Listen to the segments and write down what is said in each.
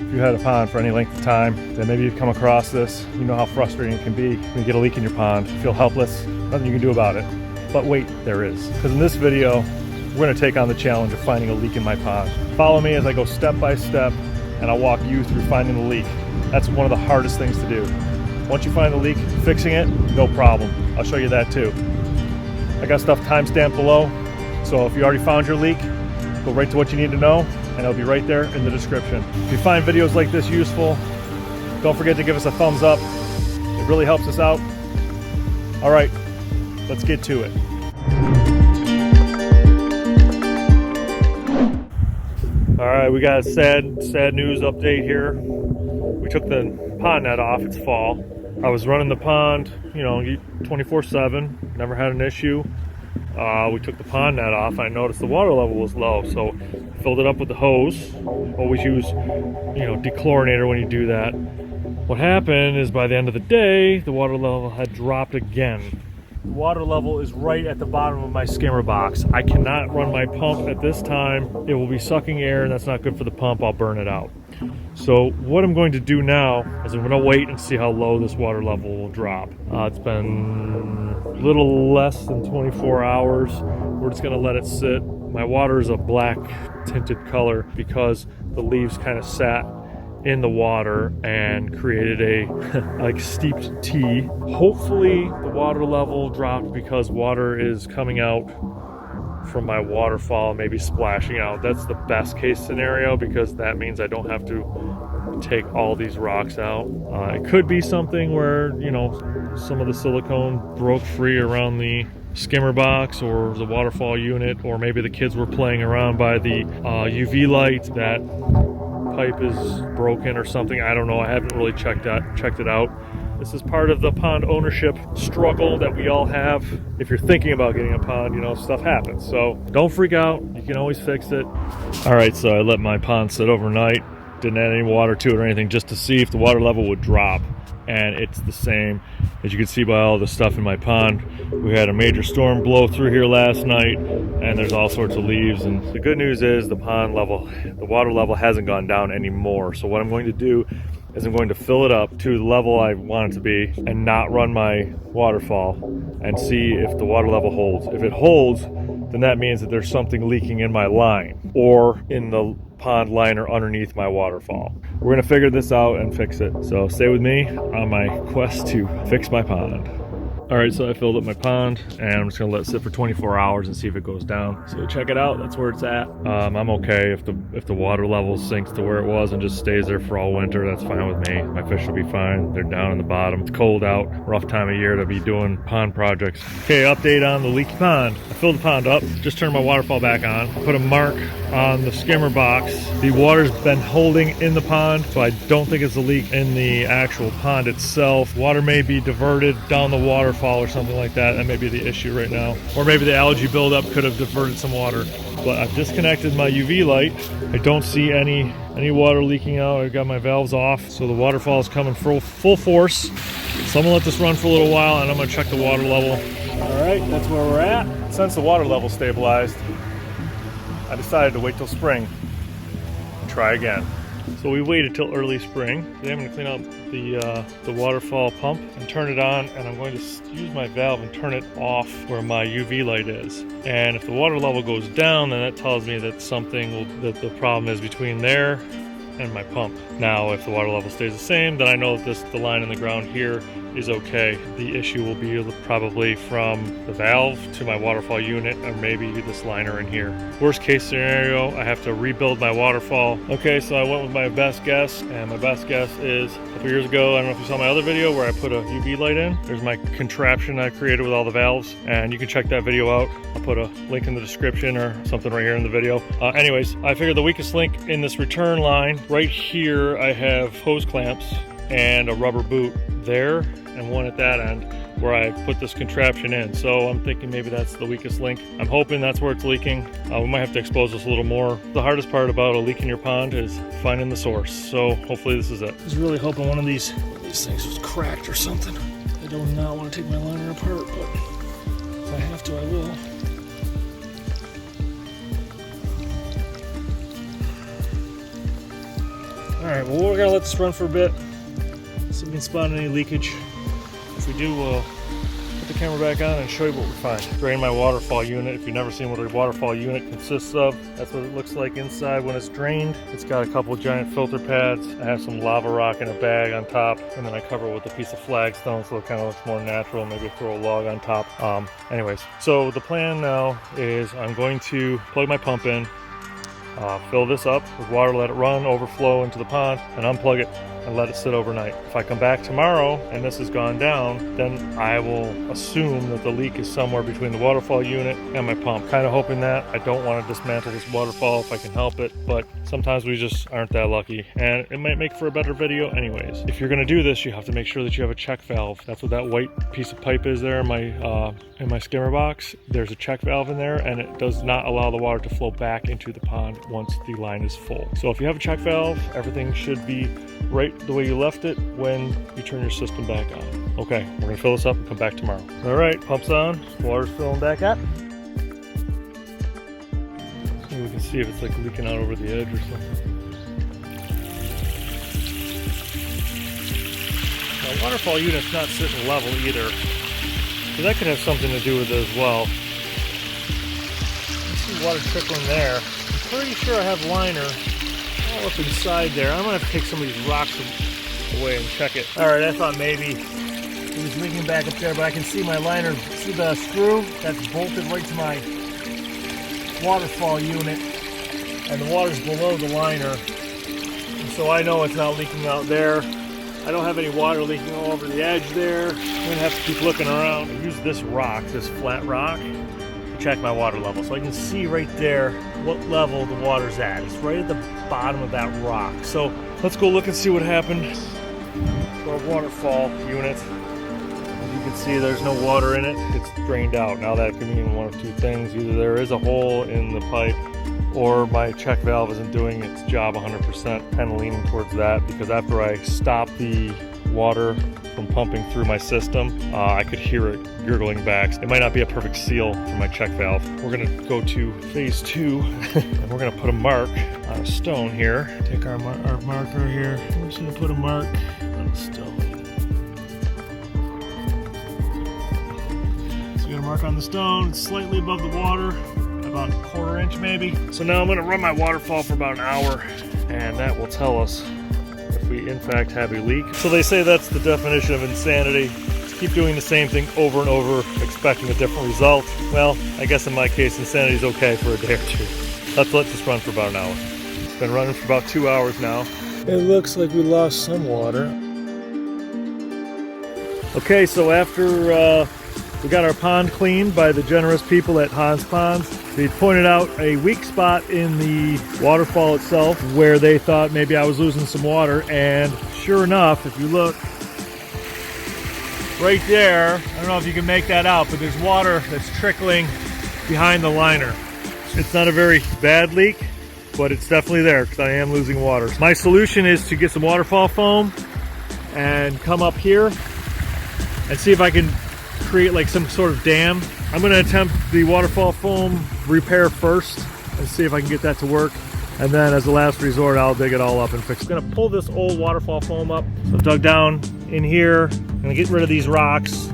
If you had a pond for any length of time, then maybe you've come across this. You know how frustrating it can be when you get a leak in your pond. You feel helpless, nothing you can do about it. But wait, there is. Because in this video, we're gonna take on the challenge of finding a leak in my pond. Follow me as I go step by step, and I'll walk you through finding the leak. That's one of the hardest things to do. Once you find the leak, fixing it, no problem. I'll show you that too. I got stuff timestamped below, so if you already found your leak, go right to what you need to know, and it'll be right there in the description. If you find videos like this useful, don't forget to give us a thumbs up. It really helps us out. All right, let's get to it. All right, we got a sad news update here. We took the pond net off, it's fall. I was running the pond, 24/7, never had an issue. We took the pond net off. I noticed the water level was low, so I filled it up with the hose. Always use, dechlorinator when you do that. What happened is by the end of the day, the water level had dropped again. The water level is right at the bottom of my skimmer box. I cannot run my pump at this time. It will be sucking air, and that's not good for the pump. I'll burn it out. So what I'm going to do now is I'm going to wait and see how low this water level will drop. It's been a little less than 24 hours. We're just going to let it sit. My water is a black tinted color because the leaves kind of sat in the water and created a like steeped tea. Hopefully the water level dropped because water is coming out from my waterfall, maybe splashing out. That's the best case scenario because that means I don't have to take all these rocks out. It could be something where, some of the silicone broke free around the skimmer box or the waterfall unit, or maybe the kids were playing around by the UV light. That pipe is broken or something. I don't know. I haven't really checked it out. This is part of the pond ownership struggle that we all have. If you're thinking about getting a pond, stuff happens. So don't freak out. You can always fix it. All right, so I let my pond sit overnight. Didn't add any water to it or anything, just to see if the water level would drop. And it's the same. As you can see by all the stuff in my pond, we had a major storm blow through here last night, and there's all sorts of leaves. And the good news is the water level hasn't gone down anymore. So what I'm going to do is I'm going to fill it up to the level I want it to be and not run my waterfall and see if the water level holds. If it holds, then that means that there's something leaking in my line or in the pond liner underneath my waterfall. We're gonna figure this out and fix it. So stay with me on my quest to fix my pond. All right, so I filled up my pond and I'm just gonna let it sit for 24 hours and see if it goes down. So check it out, that's where it's at. I'm okay if the water level sinks to where it was and just stays there for all winter, that's fine with me. My fish will be fine, they're down in the bottom. It's cold out, rough time of year to be doing pond projects. Okay, update on the leaky pond. I filled the pond up, just turned my waterfall back on, put a mark on the skimmer box. The water's been holding in the pond, so I don't think it's a leak in the actual pond itself. Water may be diverted down the waterfall or something like that. That may be the issue right now. Or maybe the algae buildup could have diverted some water. But I've disconnected my UV light. I don't see any water leaking out. I've got my valves off, so the waterfall is coming full force. So I'm gonna let this run for a little while and I'm gonna check the water level. All right, that's where we're at. Since the water level stabilized, I decided to wait till spring and try again. So we waited till early spring. Today I'm going to clean out the waterfall pump and turn it on, and I'm going to use my valve and turn it off where my UV light is. And if the water level goes down, then that tells me that that the problem is between there and my pump. Now, if the water level stays the same, then I know that the line in the ground here is okay. The issue will be probably from the valve to my waterfall unit, or maybe this liner in here. Worst case scenario, I have to rebuild my waterfall. Okay, so I went with my best guess, and my best guess is a couple years ago, I don't know if you saw my other video where I put a UV light in. There's my contraption I created with all the valves, and you can check that video out. I'll put a link in the description or something right here in the video. Anyways, I figured the weakest link in this return line, right here I have hose clamps and a rubber boot there and one at that end where I put this contraption in. So I'm thinking maybe that's the weakest link. I'm hoping that's where it's leaking. We might have to expose this a little more. The hardest part about a leak in your pond is finding the source. So hopefully this is it. I was really hoping one of these things was cracked or something. I do not want to take my liner apart, but if I have to, I will. Alright, well we're gonna let this run for a bit, see if we can spot any leakage. If we do, we'll put the camera back on and show you what we find. Drain my waterfall unit. If you've never seen what a waterfall unit consists of, that's what it looks like inside when it's drained. It's got a couple of giant filter pads. I have some lava rock in a bag on top, and then I cover it with a piece of flagstone so it kind of looks more natural. Maybe throw a log on top. Anyways, so the plan now is I'm going to plug my pump in, fill this up with water, let it run, overflow into the pond, and unplug it and let it sit overnight. If I come back tomorrow and this has gone down, then I will assume that the leak is somewhere between the waterfall unit and my pump. Kind of hoping that. I don't want to dismantle this waterfall if I can help it, but sometimes we just aren't that lucky, and it might make for a better video anyways. If you're going to do this, you have to make sure that you have a check valve. That's what that white piece of pipe is there in my skimmer box. There's a check valve in there, and it does not allow the water to flow back into the pond once the line is full. So if you have a check valve, everything should be right the way you left it when you turn your system back on. Okay, we're gonna fill this up and come back tomorrow. All right, pump's on, water's filling back up. Maybe we can see if it's like leaking out over the edge or something. Now, waterfall unit's not sitting level either, so that could have something to do with it as well. I see water trickling there. I'm pretty sure I have liner all up inside there. I'm gonna have to take some of these rocks away and check it. All right, I thought maybe it was leaking back up there, but I can see my liner. See the screw that's bolted right to my waterfall unit, and the water's below the liner, and so I know it's not leaking out there. I don't have any water leaking all over the edge there. I'm gonna have to keep looking around. I use this rock, this flat rock, to check my water level, so I can see right there what level the water's at. It's right at the bottom of that rock. So let's go look and see what happened to our waterfall unit. As you can see, there's no water in it. It's drained out. Now that can mean one of two things. Either there is a hole in the pipe, or my check valve isn't doing its job 100%. Kind of leaning towards that, because after I stop the water from pumping through my system, I could hear it gurgling back. It might not be a perfect seal for my check valve. We're gonna go to phase 2 and we're gonna put a mark on a stone here. Take our marker here. We're just gonna put a mark on a stone. So we got a mark on the stone. It's slightly above the water, about a 1/4 inch maybe. So now I'm gonna run my waterfall for about an hour, and that will tell us if we in fact have a leak. So they say that's the definition of insanity. Just keep doing the same thing over and over, expecting a different result. Well, I guess in my case, insanity is okay for a day or two. Let's let this run for about an hour. It's been running for about 2 hours now. It looks like we lost some water. Okay, so after we got our pond cleaned by the generous people at Hans Ponds, they pointed out a weak spot in the waterfall itself where they thought maybe I was losing some water, and sure enough, if you look right there, I don't know if you can make that out, but there's water that's trickling behind the liner. It's not a very bad leak, but it's definitely there because I am losing water. My solution is to get some waterfall foam and come up here and see if I can create like some sort of dam. I'm going to attempt the waterfall foam repair first and see if I can get that to work, and then as a last resort I'll dig it all up and fix it. I'm going to pull this old waterfall foam up. So I've dug down in here. I'm going to get rid of these rocks.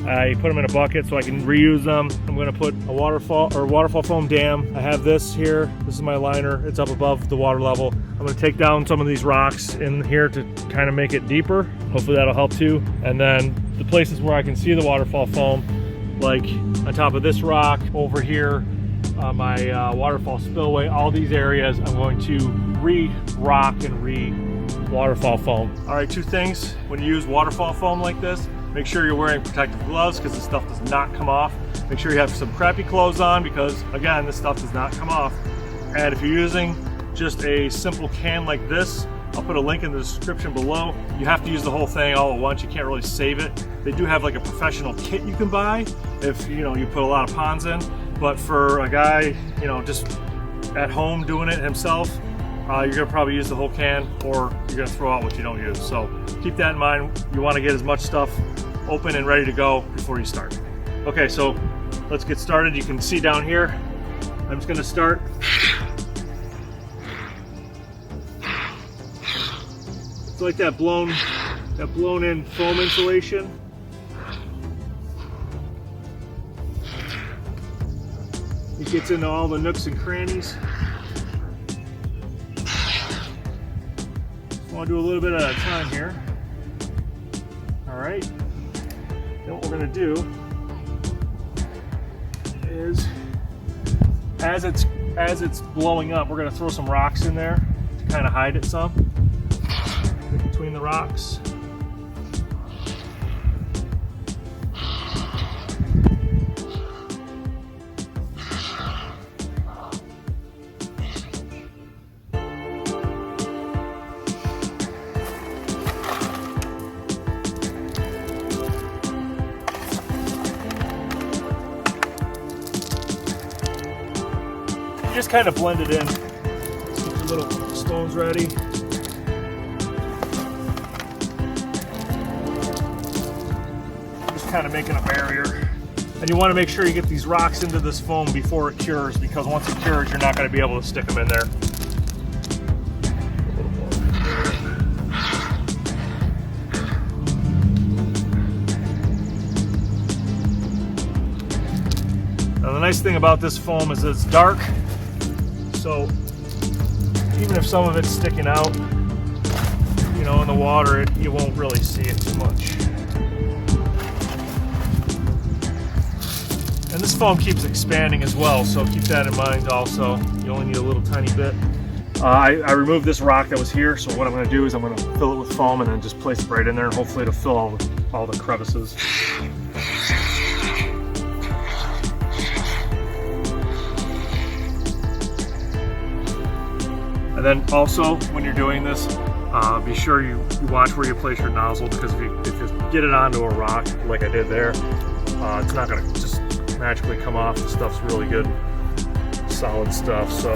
I put them in a bucket so I can reuse them. I'm going to put a waterfall foam dam. I have this here. This is my liner. It's up above the water level. I'm going to take down some of these rocks in here to kind of make it deeper. Hopefully that'll help too. And then the places where I can see the waterfall foam, like on top of this rock, over here, my waterfall spillway, all these areas, I'm going to re-rock and re-waterfall foam. All right, 2 things when you use waterfall foam like this. Make sure you're wearing protective gloves because this stuff does not come off. Make sure you have some crappy clothes on because, again, this stuff does not come off. And if you're using just a simple can like this, I'll put a link in the description below. You have to use the whole thing all at once. You can't really save it. They do have like a professional kit you can buy if you put a lot of ponds in. But for a guy, just at home doing it himself, you're gonna probably use the whole can, or you're gonna throw out what you don't use. So keep that in mind. You wanna get as much stuff open and ready to go before you start. Okay, so let's get started. You can see down here, I'm just gonna start. like that blown in foam insulation. It gets into all the nooks and crannies. I want to do a little bit at a time here. All right. Then what we're going to do is, as it's blowing up, we're going to throw some rocks in there to kind of hide it some between the rocks. Just kind of blend it in. Just get your little stones ready. Just kind of making a barrier. And you want to make sure you get these rocks into this foam before it cures, because once it cures, you're not going to be able to stick them in there. Now the nice thing about this foam is it's dark. So even if some of it's sticking out, you know, in the water, you won't really see it too much. And this foam keeps expanding as well, so keep that in mind also. You only need a little tiny bit. I removed this rock that was here, so what I'm going to do is I'm going to fill it with foam and then just place it right in there, and hopefully it'll fill all the crevices. And then also, when you're doing this, be sure you watch where you place your nozzle, because if you get it onto a rock like I did there, it's not going to just magically come off. The stuff's really good, solid stuff. So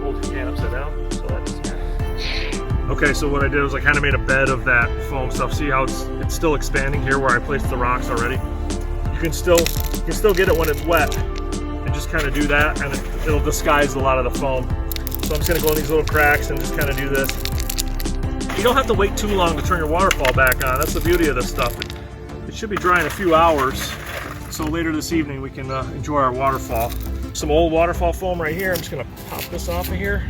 hold your can upside down. So that's okay. So what I did was I kind of made a bed of that foam stuff. See how it's still expanding here where I placed the rocks already. You can still get it when it's wet. Just kind of do that, and it'll disguise a lot of the foam. So I'm just going to go in these little cracks and just kind of do this. You don't have to wait too long to turn your waterfall back on. That's the beauty of this stuff. It should be dry in a few hours, so later this evening we can enjoy our waterfall. Some old waterfall foam right here. I'm just going to pop this off of here.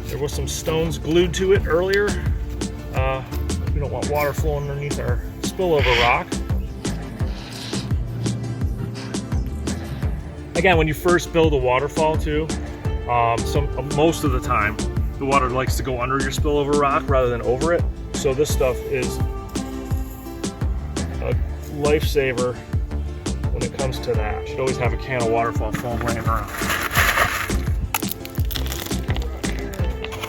There was some stones glued to it earlier. We don't want water flowing underneath our spillover rock. Again, when you first build a waterfall too, most of the time, the water likes to go under your spillover rock rather than over it. So this stuff is a lifesaver when it comes to that. You should always have a can of waterfall foam laying around.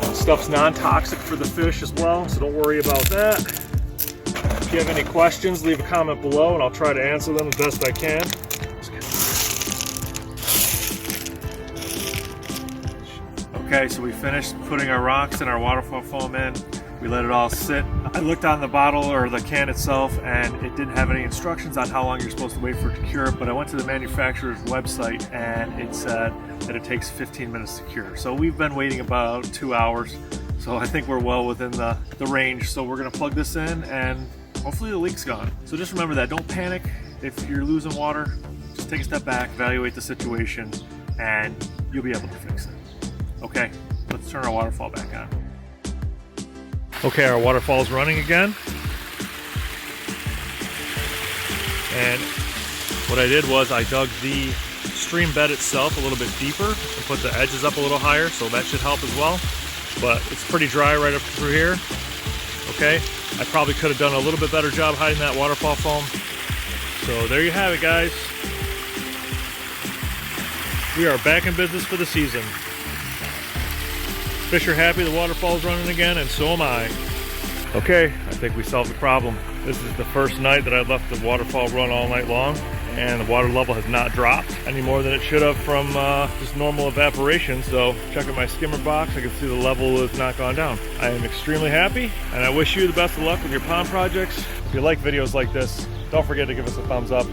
This stuff's non-toxic for the fish as well, so don't worry about that. If you have any questions, leave a comment below and I'll try to answer them the best I can. Okay, so we finished putting our rocks and our waterfall foam in. We let it all sit. I looked on the bottle or the can itself, and it didn't have any instructions on how long you're supposed to wait for it to cure, but I went to the manufacturer's website and it said that it takes 15 minutes to cure. So we've been waiting about 2 hours. So I think we're well within the range. So we're gonna plug this in and hopefully the leak's gone. So just remember that, don't panic. If you're losing water, just take a step back, evaluate the situation, and you'll be able to fix it. Okay, let's turn our waterfall back on. Okay, our waterfall's running again. And what I did was I dug the stream bed itself a little bit deeper and put the edges up a little higher, so that should help as well. But it's pretty dry right up through here. Okay, I probably could have done a little bit better job hiding that waterfall foam. So there you have it, guys. We are back in business for the season. Fish are happy, the waterfall's running again, and so am I. Okay, I think we solved the problem. This is the first night that I left the waterfall run all night long, and the water level has not dropped any more than it should have from just normal evaporation. So checking my skimmer box, I can see the level has not gone down. I am extremely happy, and I wish you the best of luck with your pond projects. If you like videos like this, don't forget to give us a thumbs up,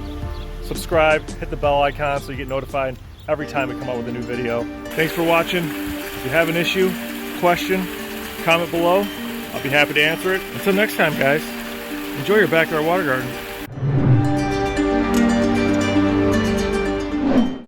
subscribe, hit the bell icon so you get notified every time we come out with a new video. Thanks for watching. If you have an issue, question, comment below. I'll be happy to answer it. Until next time, guys, enjoy your backyard water garden.